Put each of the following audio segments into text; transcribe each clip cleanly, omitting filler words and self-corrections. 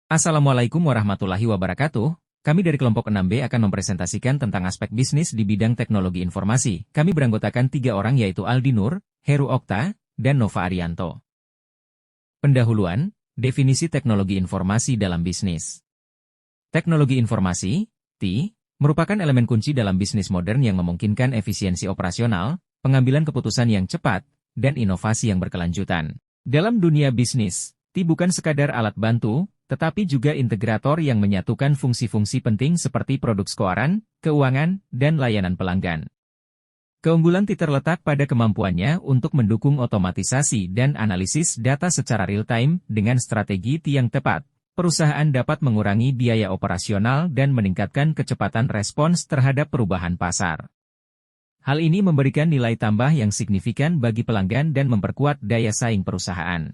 Assalamualaikum warahmatullahi wabarakatuh. Kami dari kelompok 6B akan mempresentasikan tentang aspek bisnis di bidang teknologi informasi. Kami beranggotakan 3 orang yaitu Aldi Nur, Heru Okta, dan Nova Arianto. Pendahuluan, definisi teknologi informasi dalam bisnis. Teknologi informasi, TI, merupakan elemen kunci dalam bisnis modern yang memungkinkan efisiensi operasional, pengambilan keputusan yang cepat, dan inovasi yang berkelanjutan. Dalam dunia bisnis, TI bukan sekadar alat bantu, tetapi juga integrator yang menyatukan fungsi-fungsi penting seperti produk keuangan, keuangan, dan layanan pelanggan. Keunggulan TI terletak pada kemampuannya untuk mendukung otomatisasi dan analisis data secara real-time dengan strategi TI yang tepat. Perusahaan dapat mengurangi biaya operasional dan meningkatkan kecepatan respons terhadap perubahan pasar. Hal ini memberikan nilai tambah yang signifikan bagi pelanggan dan memperkuat daya saing perusahaan.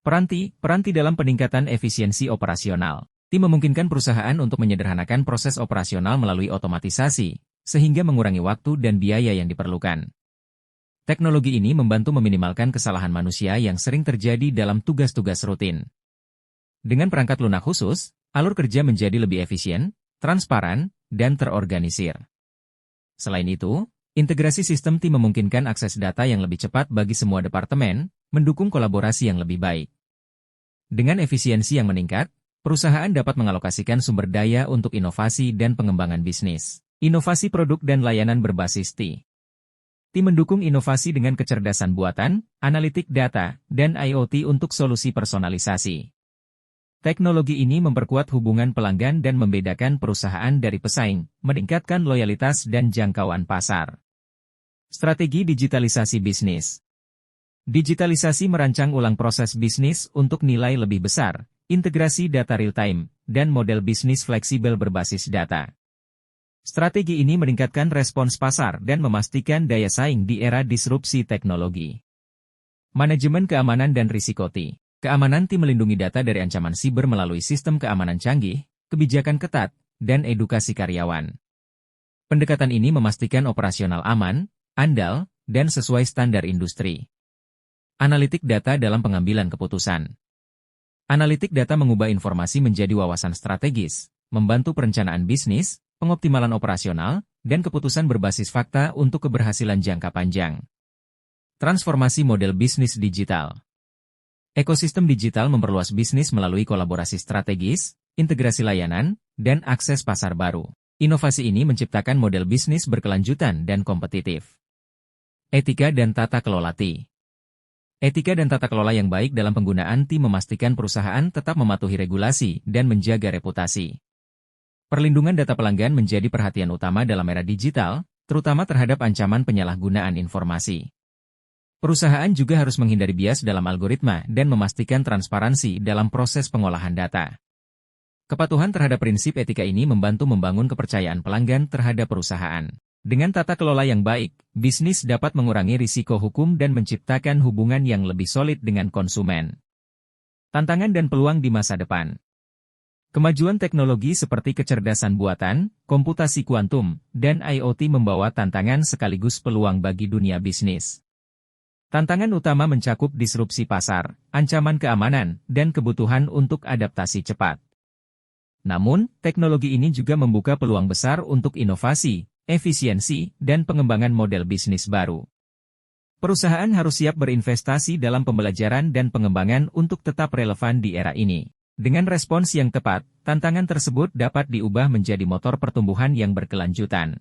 Peran TI dalam peningkatan efisiensi operasional. TI memungkinkan perusahaan untuk menyederhanakan proses operasional melalui otomatisasi, sehingga mengurangi waktu dan biaya yang diperlukan. Teknologi ini membantu meminimalkan kesalahan manusia yang sering terjadi dalam tugas-tugas rutin. Dengan perangkat lunak khusus, alur kerja menjadi lebih efisien, transparan, dan terorganisir. Selain itu, integrasi sistem TI memungkinkan akses data yang lebih cepat bagi semua departemen, mendukung kolaborasi yang lebih baik. Dengan efisiensi yang meningkat, perusahaan dapat mengalokasikan sumber daya untuk inovasi dan pengembangan bisnis. Inovasi produk dan layanan berbasis TI. TI mendukung inovasi dengan kecerdasan buatan, analitik data, dan IoT untuk solusi personalisasi. Teknologi ini memperkuat hubungan pelanggan dan membedakan perusahaan dari pesaing, meningkatkan loyalitas dan jangkauan pasar. Strategi digitalisasi bisnis. Digitalisasi merancang ulang proses bisnis untuk nilai lebih besar, integrasi data real-time, dan model bisnis fleksibel berbasis data. Strategi ini meningkatkan respons pasar dan memastikan daya saing di era disrupsi teknologi. Manajemen keamanan dan risiko TI. Keamanan TI melindungi data dari ancaman siber melalui sistem keamanan canggih, kebijakan ketat, dan edukasi karyawan. Pendekatan ini memastikan operasional aman, andal, dan sesuai standar industri. Analitik data dalam pengambilan keputusan. Analitik data mengubah informasi menjadi wawasan strategis, membantu perencanaan bisnis, pengoptimalan operasional, dan keputusan berbasis fakta untuk keberhasilan jangka panjang. Transformasi model bisnis digital. Ekosistem digital memperluas bisnis melalui kolaborasi strategis, integrasi layanan, dan akses pasar baru. Inovasi ini menciptakan model bisnis berkelanjutan dan kompetitif. Etika dan tata kelola TI. Etika dan tata kelola yang baik dalam penggunaan TI memastikan perusahaan tetap mematuhi regulasi dan menjaga reputasi. Perlindungan data pelanggan menjadi perhatian utama dalam era digital, terutama terhadap ancaman penyalahgunaan informasi. Perusahaan juga harus menghindari bias dalam algoritma dan memastikan transparansi dalam proses pengolahan data. Kepatuhan terhadap prinsip etika ini membantu membangun kepercayaan pelanggan terhadap perusahaan. Dengan tata kelola yang baik, bisnis dapat mengurangi risiko hukum dan menciptakan hubungan yang lebih solid dengan konsumen. Tantangan dan peluang di masa depan. Kemajuan teknologi seperti kecerdasan buatan, komputasi kuantum, dan IoT membawa tantangan sekaligus peluang bagi dunia bisnis. Tantangan utama mencakup disrupsi pasar, ancaman keamanan, dan kebutuhan untuk adaptasi cepat. Namun, teknologi ini juga membuka peluang besar untuk inovasi, efisiensi, dan pengembangan model bisnis baru. Perusahaan harus siap berinvestasi dalam pembelajaran dan pengembangan untuk tetap relevan di era ini. Dengan respons yang tepat, tantangan tersebut dapat diubah menjadi motor pertumbuhan yang berkelanjutan.